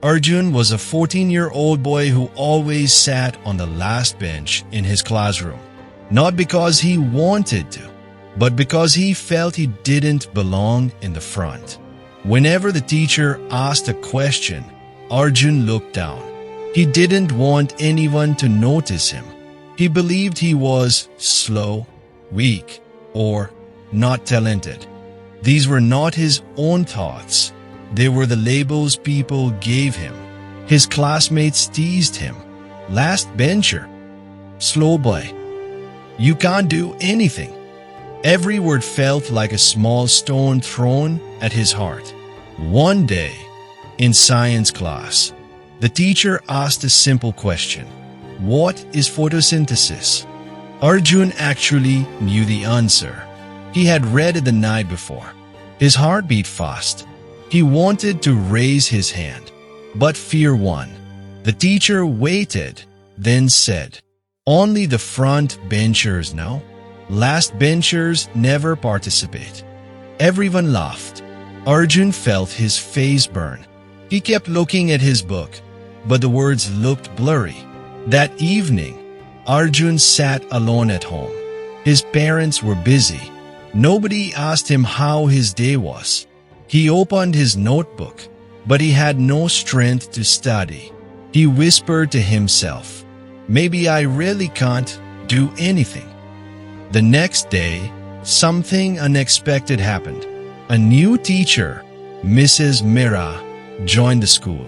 Arjun was a 14-year-old boy who always sat on the last bench in his classroom, not because he wanted to, but because he felt he didn't belong in the front. Whenever the teacher asked a question, Arjun looked down. He didn't want anyone to notice him. He believed he was slow, weak, or not talented. These were not his own thoughts. They were the labels people gave him. His classmates teased him. Last bencher. Slow boy. You can't do anything. Every word felt like a small stone thrown at his heart. One day, in science class, the teacher asked a simple question. What is photosynthesis? Arjun actually knew the answer. He had read it the night before. His heart beat fast. He wanted to raise his hand, but fear won. The teacher waited, then said, "Only the front benchers know. Last benchers never participate." Everyone laughed. Arjun felt his face burn. He kept looking at his book, but the words looked blurry. That evening, Arjun sat alone at home. His parents were busy. Nobody asked him how his day was. He opened his notebook, but he had no strength to study. He whispered to himself, "Maybe I really can't do anything." The next day, something unexpected happened. A new teacher, Mrs. Mira, joined the school.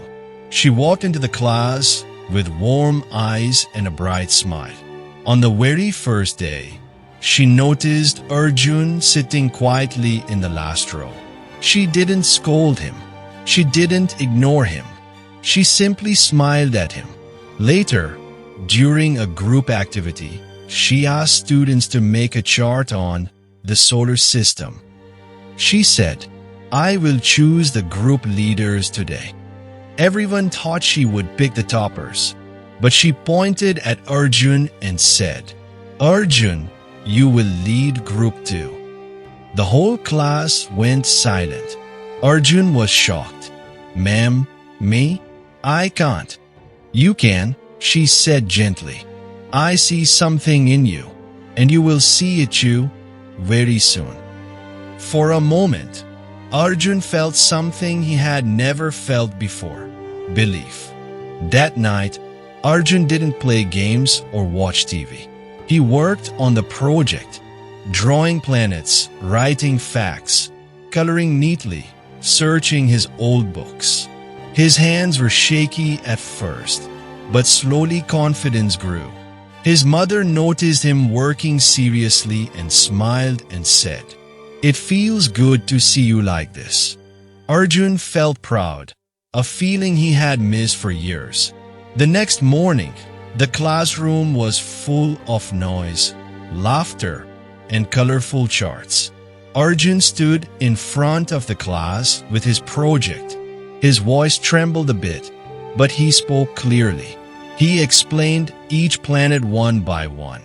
She walked into the class with warm eyes and a bright smile. On the very first day, she noticed Arjun sitting quietly in the last row. She didn't scold him. She didn't ignore him. She simply smiled at him. Later, during a group activity, she asked students to make a chart on the solar system. She said, "I will choose the group leaders today." Everyone thought she would pick the toppers, but she pointed at Arjun and said, "Arjun, you will lead group 2." The whole class went silent. Arjun was shocked. "Ma'am, me? I can't." "You can," she said gently. "I see something in you, and you will see it too very soon." For a moment, Arjun felt something he had never felt before: belief. That night, Arjun didn't play games or watch TV. He worked on the project, drawing planets, writing facts, coloring neatly, searching his old books. His hands were shaky at first, but slowly confidence grew. His mother noticed him working seriously and smiled and said, "It feels good to see you like this." Arjun felt proud, a feeling he had missed for years. The next morning, the classroom was full of noise, laughter, and colorful charts. Arjun stood in front of the class with his project. His voice trembled a bit, but he spoke clearly. He explained each planet one by one.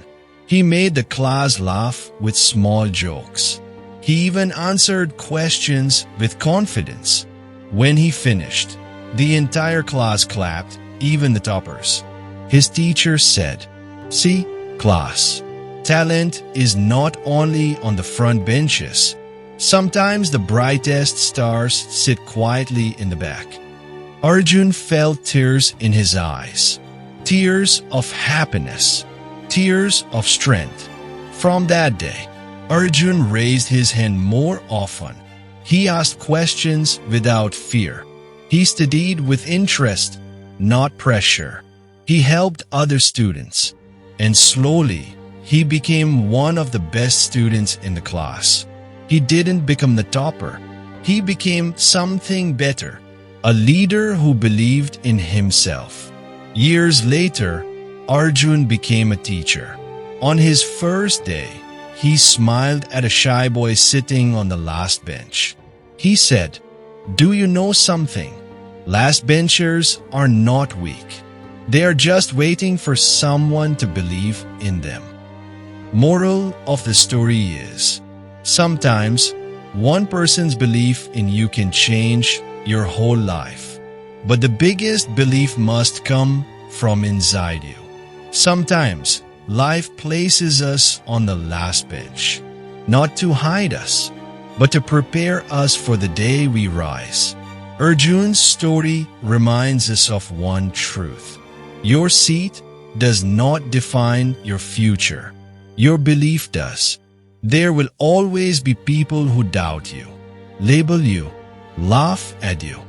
He made the class laugh with small jokes. He even answered questions with confidence. When he finished, the entire class clapped, even the toppers. His teacher said, "See, class, talent is not only on the front benches. Sometimes the brightest stars sit quietly in the back." Arjun felt tears in his eyes. Tears of happiness. Tears of strength. From that day, Arjun raised his hand more often. He asked questions without fear. He studied with interest, not pressure. He helped other students, and slowly, he became one of the best students in the class. He didn't become the topper. He became something better, a leader who believed in himself. Years later, Arjun became a teacher. On his first day, he smiled at a shy boy sitting on the last bench. He said, "Do you know something? Last benchers are not weak. They are just waiting for someone to believe in them." Moral of the story is, sometimes one person's belief in you can change your whole life. but the biggest belief must come from inside you. Sometimes, life places us on the last bench, not to hide us, but to prepare us for the day we rise. Arjun's story reminds us of one truth. Your seat does not define your future. Your belief does. There will always be people who doubt you, label you, laugh at you.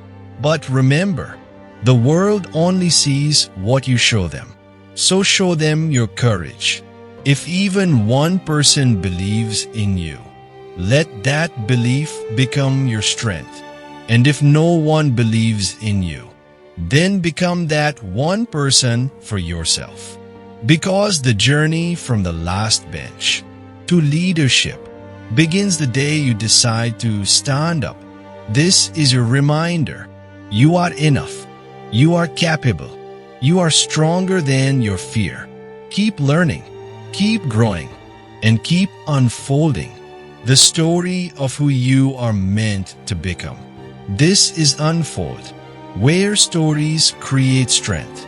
But remember, the world only sees what you show them. So show them your courage. If even one person believes in you, let that belief become your strength. And if no one believes in you, then become that one person for yourself. Because the journey from the last bench to leadership begins the day you decide to stand up. This is a reminder. You are enough. You are capable. You are stronger than your fear. Keep learning, keep growing, and keep unfolding the story of who you are meant to become. This is Unfold, where stories create strength.